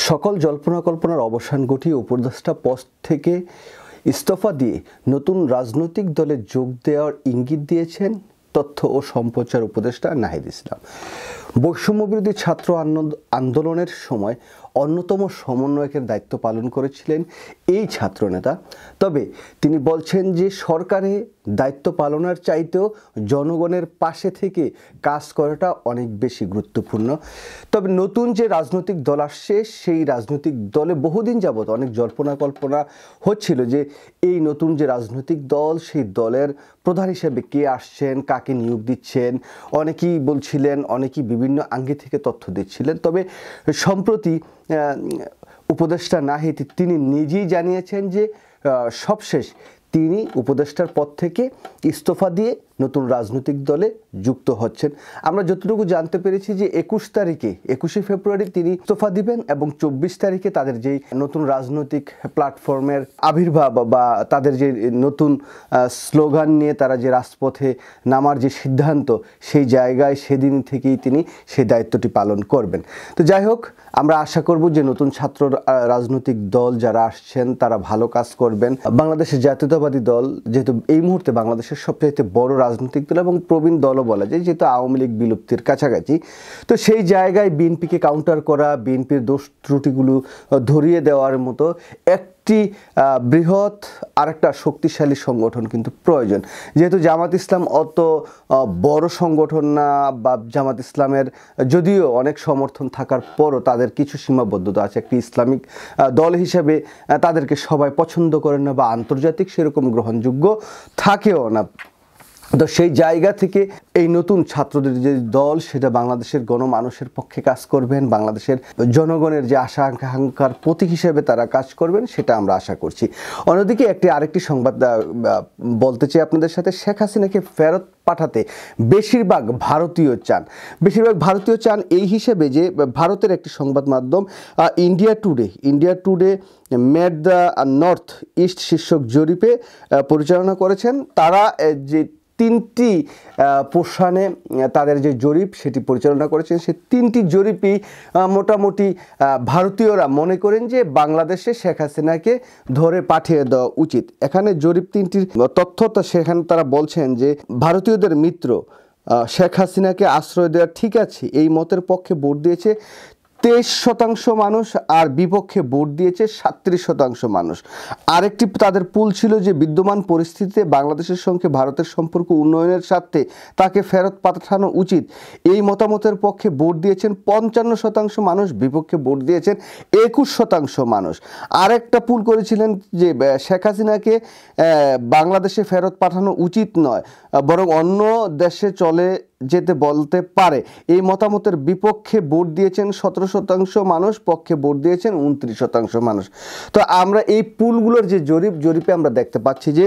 সকল জল্পনা কল্পনার অবসান ঘটিয়ে উপদেষ্টা পোস্ট থেকে ইস্তফা দিয়ে নতুন রাজনৈতিক দলে যোগ দেওয়ার ইঙ্গিত দিয়েছেন তথ্য ও সম্প্রচার উপদেষ্টা নাহিদ ইসলাম। বৈষম্যবিরোধী ছাত্র আন্দোলনের সময় অন্যতম সমন্বয়কের দায়িত্ব পালন করেছিলেন এই ছাত্রনেতা। তবে তিনি বলছেন যে সরকারে দায়িত্ব পালনের চাইতেও জনগণের পাশে থেকে কাজ করাটা অনেক বেশি গুরুত্বপূর্ণ। তবে নতুন যে রাজনৈতিক দল আসছে সেই রাজনৈতিক দলে বহুদিন যাবৎ অনেক জল্পনা কল্পনা হচ্ছিল যে এই নতুন যে রাজনৈতিক দল সেই দলের প্রধান হিসেবে কে আসছেন, কাকে নিয়োগ দিচ্ছেন, অনেকেই বলছিলেন, অনেকেই বিভিন্ন আঙ্গি থেকে তথ্য দিচ্ছিলেন। তবে সম্প্রতি উপদেষ্টা নাহিদ তিনি নিজেই জানিয়েছেন যে সবশেষ তিনি উপদেষ্টার পদ থেকে ইস্তফা দিয়ে নতুন রাজনৈতিক দলে যুক্ত হচ্ছেন। আমরা যতটুকু জানতে পেরেছি যে 21শে ফেব্রুয়ারি তিনি ইস্তফা দিবেন এবং 24 তারিখে তাদের যে নতুন রাজনৈতিক প্ল্যাটফর্মের আবির্ভাব বা তাদের যে নতুন স্লোগান নিয়ে তারা যে রাজপথে নামার যে সিদ্ধান্ত, সেই জায়গায় সেদিন থেকেই তিনি সেই দায়িত্বটি পালন করবেন। তো যাই হোক, আমরা আশা করব যে নতুন ছাত্র রাজনৈতিক দল যারা আসছেন তারা ভালো কাজ করবেন। বাংলাদেশের জাতীয়তাবাদী দল যেহেতু এই মুহূর্তে বাংলাদেশের সবচাইতে বড় রাজনৈতিক দল এবং প্রবীণ দলও বলা যায়, যেহেতু আওয়ামী লীগ বিলুপ্তির কাছাকাছি, তো সেই জায়গায় বিএনপিকে কাউন্টার করা, বিএনপির দোষ ত্রুটিগুলো ধরিয়ে দেওয়ার মতো একটি বৃহৎ আরেকটা শক্তিশালী সংগঠন কিন্তু প্রয়োজন। যেহেতু জামাত ইসলাম অত বড় সংগঠন না, বা জামাত ইসলামের যদিও অনেক সমর্থন থাকার পরও তাদের কিছু সীমাবদ্ধতা আছে। একটি ইসলামিক দল হিসেবে তাদেরকে সবাই পছন্দ করেন না বা আন্তর্জাতিক সেরকম গ্রহণযোগ্য থাকেও না। তো সেই জায়গা থেকে এই নতুন ছাত্রদের যে দল, সেটা বাংলাদেশের গণমানুষের পক্ষে কাজ করবেন, বাংলাদেশের জনগণের যে আশা আকাঙ্ক্ষার প্রতীক হিসেবে তারা কাজ করবেন, সেটা আমরা আশা করছি। অন্যদিকে আরেকটি সংবাদ বলতে চাই আপনাদের সাথে। শেখ হাসিনাকে ফেরত পাঠাতে বেশিরভাগ ভারতীয় চান এই হিসেবে যে ভারতের একটি সংবাদ মাধ্যম India today made the north east শীর্ষক জরিপে পরিচালনা করেছেন। তারা যে 3টি পোর্শনে তাদের যে জরিপ সেটি পরিচালনা করেছেন, সেই 3টি জরিপই মোটামুটি ভারতীয়রা মনে করেন যে বাংলাদেশে শেখ হাসিনাকে ধরে পাঠিয়ে দেওয়া উচিত। এখানে জরিপ 3টির তথ্য, তো সেখানে তারা বলছেন যে ভারতীয়দের মিত্র শেখ হাসিনাকে আশ্রয় দেওয়া ঠিক আছে এই মতের পক্ষে ভোট দিয়েছে 23% মানুষ, আর বিপক্ষে ভোট দিয়েছে 37% মানুষ। আরেকটি তাদের পুল ছিল যে বিদ্যমান পরিস্থিতিতে বাংলাদেশের সঙ্গে ভারতের সম্পর্ক উন্নয়নের স্বার্থে তাকে ফেরত পাঠানো উচিত এই মতামতের পক্ষে ভোট দিয়েছেন 55% মানুষ, বিপক্ষে ভোট দিয়েছেন 21% মানুষ। আরেকটা পুল করেছিলেন যে শেখ হাসিনাকে বাংলাদেশে ফেরত পাঠানো উচিত নয়, বরং অন্য দেশে চলে যেতে বলতে পারে এই মতামতের বিপক্ষে ভোট দিয়েছেন 17% মানুষ, পক্ষে ভোট দিয়েছেন 29% মানুষ। তো আমরা এই পুলগুলোর যে জরিপে আমরা দেখতে পাচ্ছি যে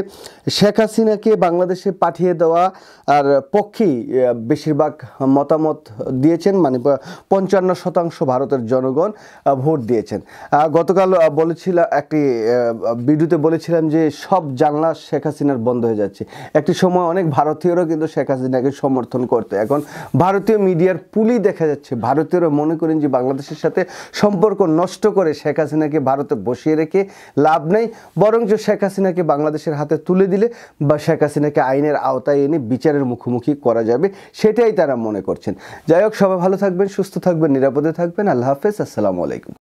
শেখ হাসিনাকে বাংলাদেশে পাঠিয়ে দেওয়া আর পক্ষেই বেশিরভাগ মতামত দিয়েছেন, মানে 55% ভারতের জনগণ ভোট দিয়েছেন। গতকাল একটি ভিডিওতে বলেছিলাম যে সব জানলা শেখ হাসিনার বন্ধ হয়ে যাচ্ছে। একটি সময় অনেক ভারতীয়রা কিন্তু শেখ হাসিনাকে সমর্থন করতে, এখন ভারতীয় মিডিয়ার পুলই দেখা যাচ্ছে ভারতীয়রা মনে করেন যে বাংলাদেশের সাথে সম্পর্ক নষ্ট করে শেখ হাসিনাকে ভারতে বসিয়ে রেখে লাভ নেই, বরঞ্চ শেখ হাসিনাকে বাংলাদেশের হাতে তুলে দিলে বা শেখ হাসিনাকে আইনের আওতায় এনে বিচারের মুখোমুখি করা যাবে, সেটাই তারা মনে করছেন। যাই হোক, সবাই ভালো থাকবেন, সুস্থ থাকবেন, নিরাপদে থাকবেন। আল্লাহ হাফেজ, আসসালামু আলাইকুম।